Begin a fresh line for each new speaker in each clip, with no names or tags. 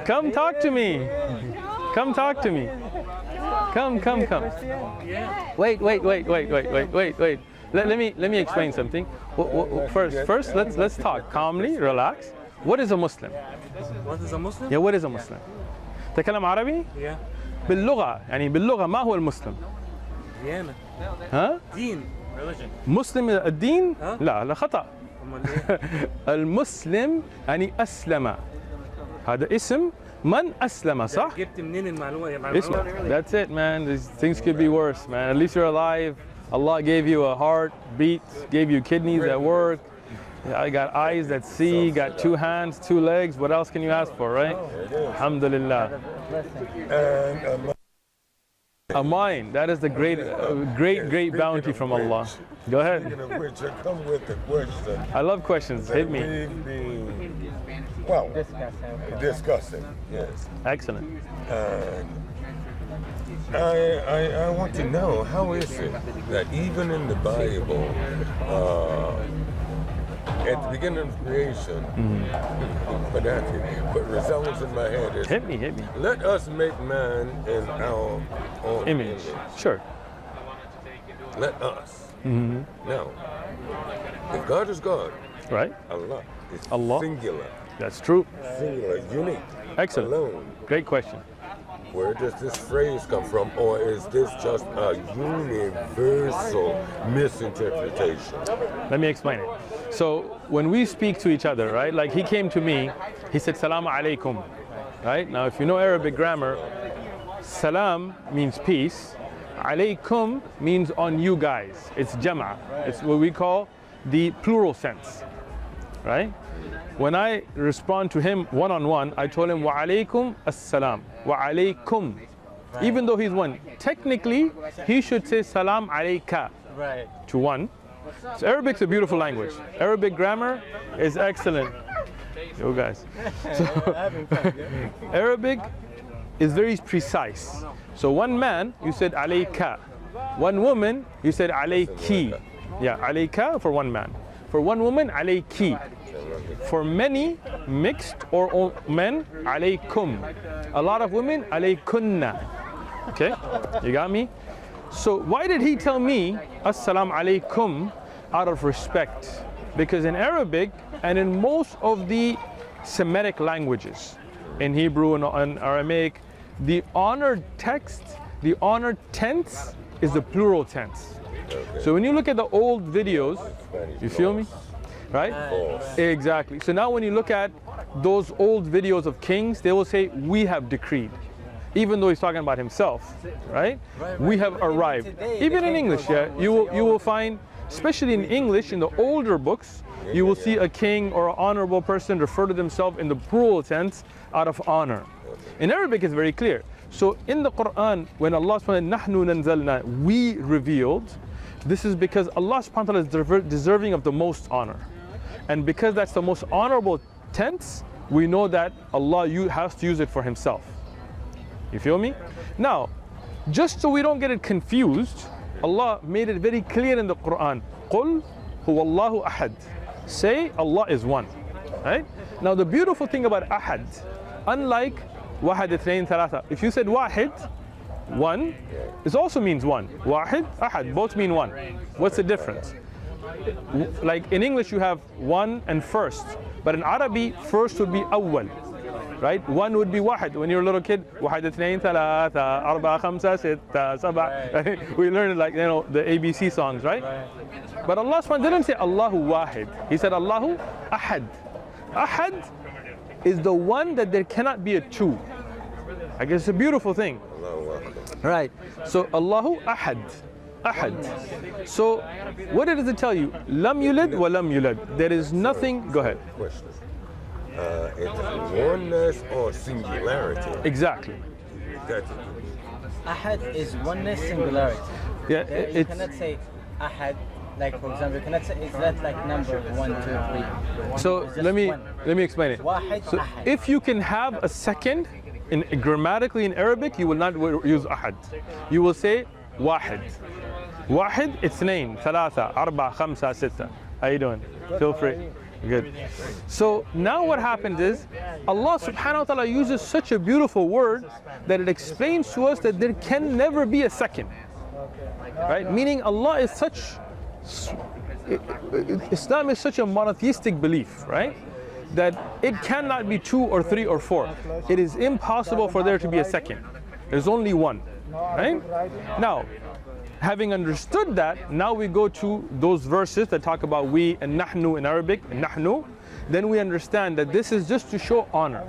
Come talk to me. Come talk to me. Come. Wait. Let me explain something. First, let's talk calmly, relax. What is a Muslim?
What is a Muslim?
Yeah, what is a Muslim? تكلم عربي؟
Yeah.
باللغة ما هو المسلم؟
ديانة.
ها؟
دين. Religion.
مسلم الدين؟
ها؟
لا خطأ. المسلم يعني أسلم. هذا اسم من أسلم صح؟
جبت منين المعلومة؟
اسمع. That's it, man. These things could be worse, man. At least you're alive. Allah gave you a heart beat, gave you kidneys that work. I got eyes that see, got 2 hands, 2 legs. What else can you ask for, right? Alhamdulillah. A mind. That is the great bounty from Allah. Go ahead.
Speaking of which, I come with a question.
I love questions. Hit me.
Well, discussing. Yes.
Excellent.
I want to know, how is it that even in the Bible, at the beginning of creation, what resounds in my head is,
Hit me.
let us make man in our own
Image. Sure.
Let us. Now, if God is God,
Right?
Allah is
Allah.
singular.
That's true.
Singular, unique.
Excellent.
Alone.
Great question.
Where does this phrase come from, or is this just a universal misinterpretation?
Let me explain it. So when we speak to each other, right? Like he came to me, he said, Salaam alaikum. Right? Now, if you know Arabic grammar, salam means peace. Alaykum means on you guys. It's jama'. It's what we call the plural sense. Right? When I respond to him one-on-one, I told him, wa alaykum as-salam. Wa alaykum. Even though he's one. Technically, he should say salam alayka.
Right.
To one. So Arabic's a beautiful language. Arabic grammar is excellent. Yo guys. So Arabic is very precise. So one man, you said alayka. One woman, you said alayki. Yeah, alayka for one man. For one woman, alayki. For many, mixed or men, alaykum. A lot of women, alaykunna. Okay, you got me? So why did he tell me, Assalamu alaikum, out of respect? Because in Arabic and in most of the Semitic languages, in Hebrew and Aramaic, the honored text, the honored tense is the plural tense. So when you look at the old videos, you feel me? Right? Exactly. So now when you look at those old videos of kings, they will say, we have decreed. Even though he's talking about himself, right? We have arrived. Even in English, yeah, you will find, especially in English, in the older books, you will see a king or an honorable person refer to themselves in the plural tense out of honor. In Arabic, it's very clear. So in the Quran, when Allah subhanahu wa ta'ala, nahnu nanzalna, we revealed, this is because Allah subhanahu wa ta'ala is deserving of the most honor. And because that's the most honorable tense, we know that Allah has to use it for himself. You feel me? Now, just so we don't get it confused, Allah made it very clear in the Quran. قُلْ هُوَ اللَّهُ أَحَدٌ. Say Allah is one. Right? Now the beautiful thing about ahad, unlike wahid, ithnain, thalatha, if you said wahid, one, it also means one. Wahid, ahad, both mean one. What's the difference? Like in English you have one and first, but in Arabic first would be awwal. Right? One would be wahid. When you're a little kid, wahid, ithnain, thalatha, arba, khamsa, sitta, sab'a. We learned, like, you know, the ABC songs, right? But Allah subhanahu didn't say Allahu wahid. He said Allahu ahad. Ahad is the one that there cannot be a two. I guess it's a beautiful thing. Right. So Allahu ahad. Ahad. So what does it tell you? Lam yulad wa lam yulad. There is nothing. Go ahead.
Question. It's oneness or singularity?
Exactly.
Ahad is oneness, singularity.
Yeah,
You cannot say Ahad, like for example, you cannot say, is that like number 1, 2, 3?
So let me explain it.
Wahid,
So
ahad.
if you can have a second, grammatically in Arabic, you will not use ahad. You will say wahid. Wahid, ithnain, thalatha, arba, khamsa, sitta. How you doing? Feel free. Good. So now what happens is Allah subhanahu wa ta'ala uses such a beautiful word that it explains to us that there can never be a second. Right? Meaning Allah is such, Islam is such a monotheistic belief, right? That it cannot be 2 or 3 or 4. It is impossible for there to be a second. There's only one, right? Now, having understood that, now we go to those verses that talk about we and nahnu in Arabic, and nahnu. Then we understand that this is just to show honor.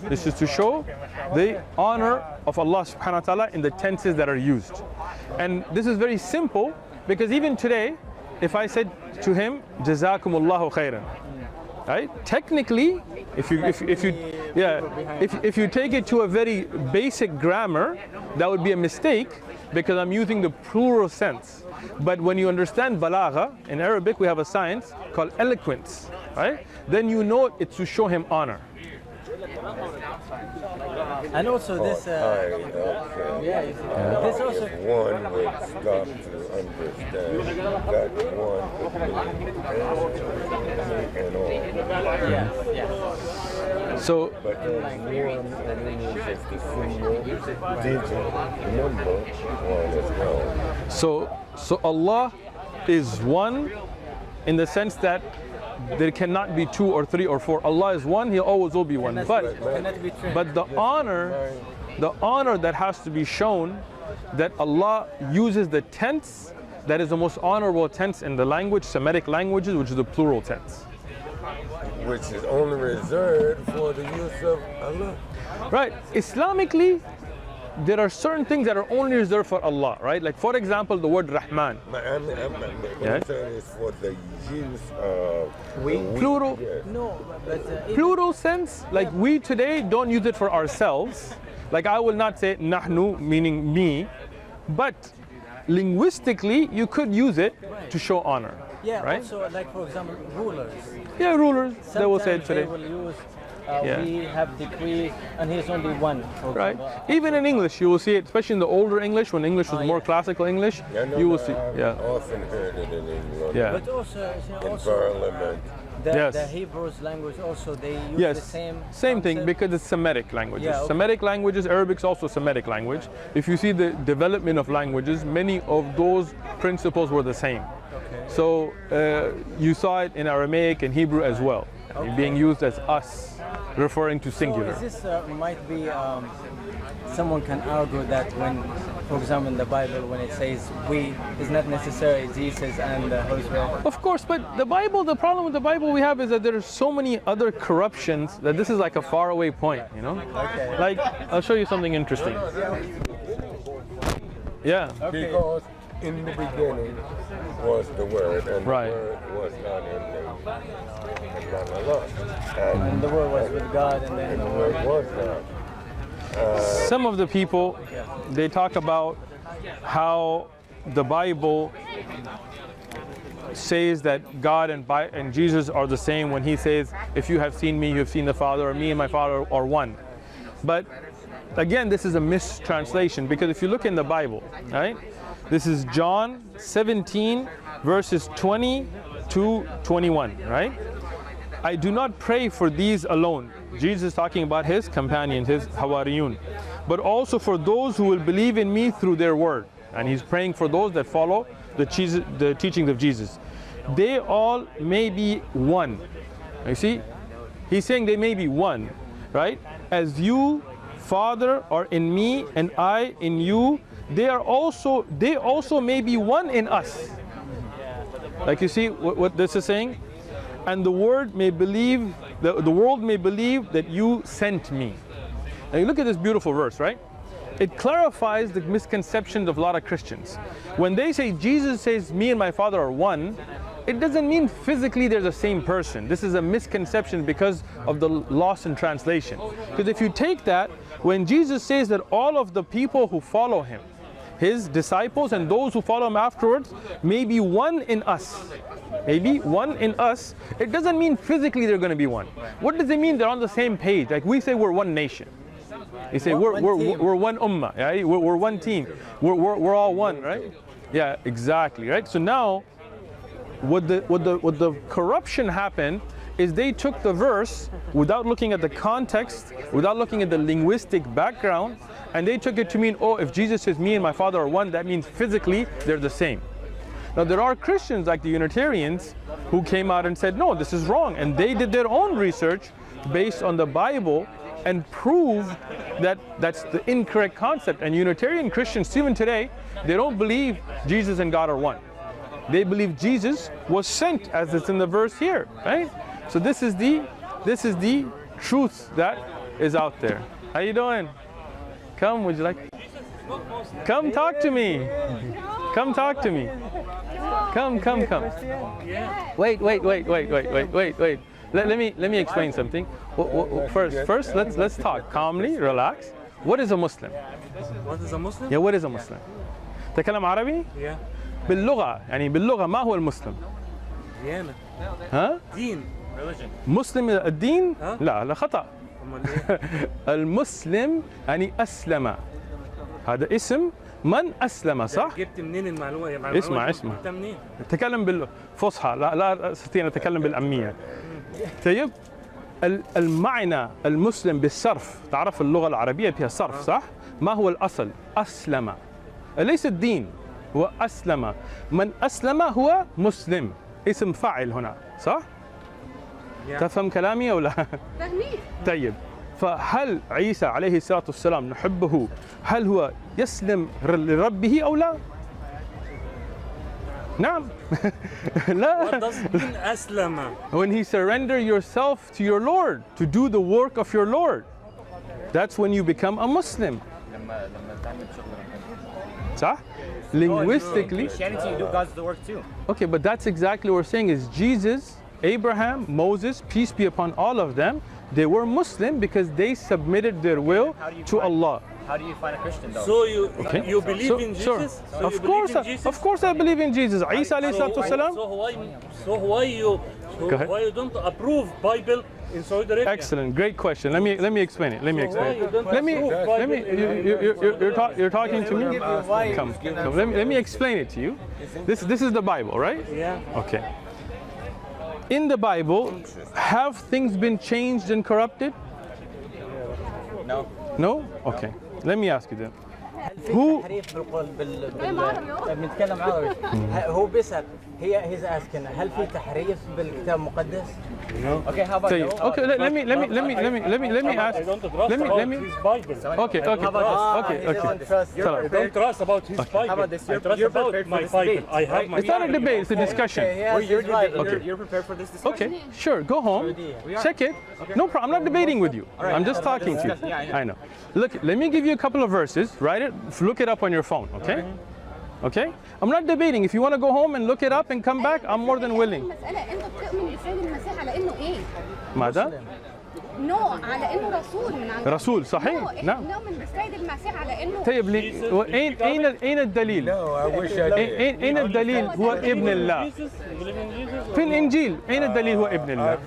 This is to show the honor of Allah subhanahu wa ta'ala in the tenses that are used. And this is very simple because even today, if I said to him, Jazakumullahu khairan, right? Technically, if you take it to a very basic grammar, that would be a mistake because I'm using the plural sense. But when you understand balagha, in Arabic we have a science called eloquence, right? Then you know it's to show him honor.
And also this, this also.
One would stop to understand that one and all.
Yes.
So,
But there's one element of the single digit number one as well.
so Allah is one in the sense that there cannot be 2 or 3 or 4. Allah is one, He always will be one. But the honor that has to be shown, that Allah uses the tense that is the most honorable tense in the language, Semitic languages, which is the plural tense.
Which is only reserved for the use of Allah.
Right. Islamically, there are certain things that are only reserved for Allah, right? Like for example, the word Rahman.
What I'm saying is for the use of
Plural.
Yes.
No, but
Plural sense, like we today don't use it for ourselves. Like I will not say nahnu, meaning me, but linguistically you could use it to show honor.
yeah,
right?
also like for example, rulers.
Yeah, rulers, they will say it
Sometimes
today.
They will use,
Yeah.
we have decreed, and he's only one. For
Right.
example.
Even in English, you will see it, especially in the older English, when English was more classical English, you will see. Yeah.
Often heard it in England.
Yeah.
But also,
In Parliament.
Yes.
the Hebrews language also they use
Yes,
the same
thing
concept.
because it's Semitic languages.
Yeah, okay.
Semitic languages, Arabic's also Semitic language. If you see the development of languages, many of those principles were the same.
Okay.
So you saw it in Aramaic and Hebrew as well, being used as us, referring to singular.
So is this might be someone can argue that when, for example, in the Bible when it says we, is not necessarily Jesus and the Holy Spirit.
Of course, but the Bible, the problem with the Bible we have is that there are so many other corruptions that this is like a faraway point, you know?
Okay.
Like, I'll show you something interesting. Yeah.
Okay.
Because in the beginning was the Word, and
Right.
the Word was not in Allah.
And the word was with God, and then
And the Word was God.
Some of the people, they talk about how the Bible says that God and Jesus are the same when he says, if you have seen me, you have seen the Father, or me and my Father are one. But again, this is a mistranslation, because if you look in the Bible, right, this is John 17 verses 20 to 21, right? I do not pray for these alone. Jesus is talking about his companions, his Hawariyun, but also for those who will believe in me through their word. And he's praying for those that follow the teachings of Jesus. They all may be one. You see, he's saying they may be one, right? As you, Father, are in me and I in you, they also may be one in us. Like you see what this is saying? And the world may believe that you sent me. Now you look at this beautiful verse, right? It clarifies the misconceptions of a lot of Christians. When they say Jesus says me and my Father are one, it doesn't mean physically they're the same person. This is a misconception because of the loss in translation. Because if you take that, when Jesus says that all of the people who follow him, his disciples and those who follow him afterwards, may be one in us. Maybe one in us. It doesn't mean physically they're going to be one. What does it mean they're on the same page? Like we say we're one nation. You say we're one ummah, right? We're one team. We're all one, right? Yeah, exactly, right? So now, what the corruption happened is they took the verse without looking at the context, without looking at the linguistic background, and they took it to mean, oh, if Jesus says me and my Father are one, that means physically they're the same. Now there are Christians like the Unitarians who came out and said, no, this is wrong. And they did their own research based on the Bible and proved that that's the incorrect concept. And Unitarian Christians, even today, they don't believe Jesus and God are one. They believe Jesus was sent, as it's in the verse here, right? So this is the truth that is out there. How you doing? Come, would you like? Come talk to me. Come talk to me. Come. Wait. Let me explain something. First, let's talk calmly, relax. What is a Muslim?
What is a Muslim?
Yeah, what is a Muslim? تتكلم عربي؟
Yeah.
باللغة ما هو المسلم؟
ديانة.
ها؟
دين. Religion.
مسلم الدين؟
ها؟
لا خطأ. المسلم يعني أسلم. هذا اسم من أسلم، صح؟
جبت منين المعلومة؟
اسمع.
جبتها منين؟
تكلم بالفصحى، لا أستطيع أن أتكلم بالأمية. طيب المعنى المسلم بالصرف، تعرف اللغة العربية فيها صرف، صح؟ ما هو الأصل؟ أسلم. ليس الدين، هو أسلم. من أسلم هو مسلم، اسم فاعل هنا، صح؟ تفهم كلامي أو لا؟
فاهمين.
طيب فهل عيسى عليه الصلاة والسلام نحبه، هل هو يسلم لربه أو لا؟ نعم. لا.
What does mean أسلم?
When he surrender yourself to your Lord, to do the work of your Lord, that's when you become a Muslim. صح? Linguistically.
Christianity, you do God's work too.
Okay, but that's exactly what we're saying is Jesus, Abraham, Moses, peace be upon all of them, they were Muslim because they submitted their will to Allah.
How do you find a Christian though?
So you believe in
Sure.
Jesus? So
Of
you
course,
believe in Jesus?
of course I believe in Jesus. Isa alayhi salatu wasalam.
So why you don't approve Bible in Saudi Arabia?
Excellent, great question. Let me explain it. Let me explain
you
it.
don't
Let me.
approve
You're talking to me. Come. Let me explain it to you. This is the Bible, right?
Yeah.
Okay. In the Bible, have things been changed and corrupted?
No.
No? Okay. Let me ask you then.
هو تحريف بنتكلم عربي. هو بيسأل he's asking هل في تحريف بالكتاب المقدس؟ Okay, how about
طيب. Okay, let me ask. Let me. Okay.
Don't trust about his Bible.
How about this?
I trust about my Bible. I have my
It's not a debate, it's a discussion.
You're prepared for this discussion?
Okay, sure, go home, check it. No problem, I'm not debating with you. I'm just talking to you. I know. Look, let me give you a couple of verses, write it, look it up on your phone, okay? Okay? I'm not debating. If you want to go home and look it up and come back, I'm more than willing.
المسألة أنت بتؤمن السيد المسيح على إنه إيه؟
ماذا؟
نو على إنه رسول من عند
رسول صحيح؟ نعم.
نؤمن بالسيد المسيح على إنه
طيب أين الدليل؟
No, I wish I did.
أين الدليل هو ابن الله؟ في الإنجيل أين الدليل هو ابن الله؟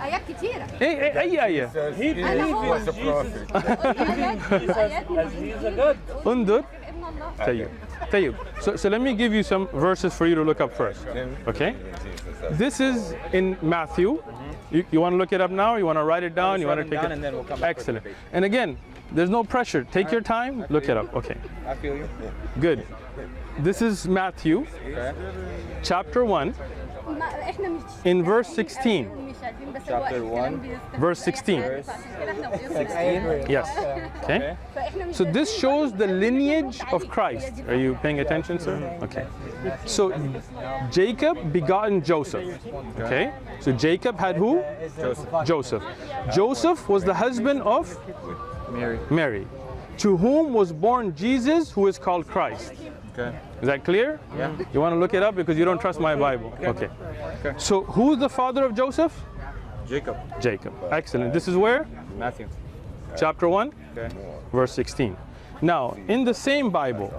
آيات كتيرة.
أي آية؟
He was a prophet.
انظر. طيب. So let me give you some verses for you to look up first. Okay? This is in Matthew. You want to look it up now? You want to write it down? You want to take it?
And then we'll come back.
Excellent. And again, there's no pressure. Take your time. Look it up. Okay.
I feel you.
Good. This is Matthew, chapter 1, in verse 16.
Chapter 1.
Verse 16. Yes. Okay. So this shows the lineage of Christ. Are you paying attention, sir? Okay. So Jacob begotten Joseph. Okay. So Jacob had who? Joseph. Joseph was the husband of Mary, to whom was born Jesus, who is called Christ.
Okay.
Is that clear?
Yeah.
You want to look it up because you don't trust my Bible. Okay. So who's the father of Joseph?
Jacob.
Jacob. Excellent. This is where?
Matthew.
Chapter 1,
Okay.
verse 16. Now, in the same Bible,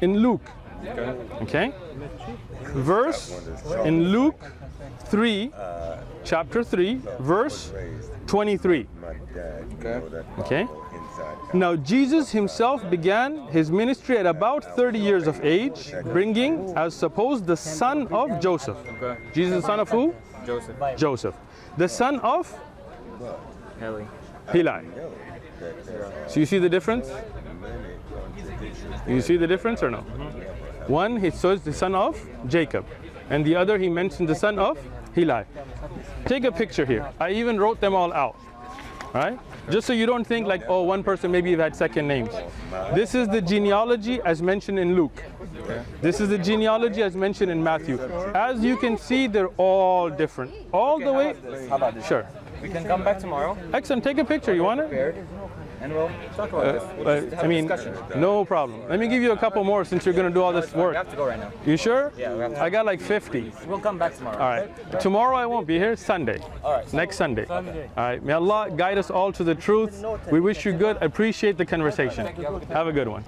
in Luke, okay? Verse in Luke 3, chapter 3, verse 23.
My dad,
Okay.
that
Okay? Now, Jesus himself began his ministry at about 30 years of age, bringing, as supposed, the son of Joseph. Jesus, the son of who?
Joseph.
Joseph. The son of
Heli.
Heli. So you see the difference? You see the difference or no? One, he says the son of Jacob, and the other he mentioned the son of Heli. Take a picture here. I even wrote them all out. Right? Just so you don't think like, oh, one person maybe had second names. This is the genealogy as mentioned in Luke. This is the genealogy as mentioned in Matthew. As you can see, they're all different. All the way.
How about this?
Sure.
We can come back tomorrow.
Excellent. Take a picture. You want it?
And we'll talk about this. We'll just have
I
a
mean,
discussion.
no problem. Let me give you a couple more since you're going to do all this
We
work.
have to go right now.
You sure?
Yeah, we have to.
I got like 50.
We'll come back tomorrow.
All right. Tomorrow I won't be here. Sunday.
All right.
Next Sunday. All right. May Allah guide us all to the truth. We wish you good. Appreciate the conversation. Have a good one.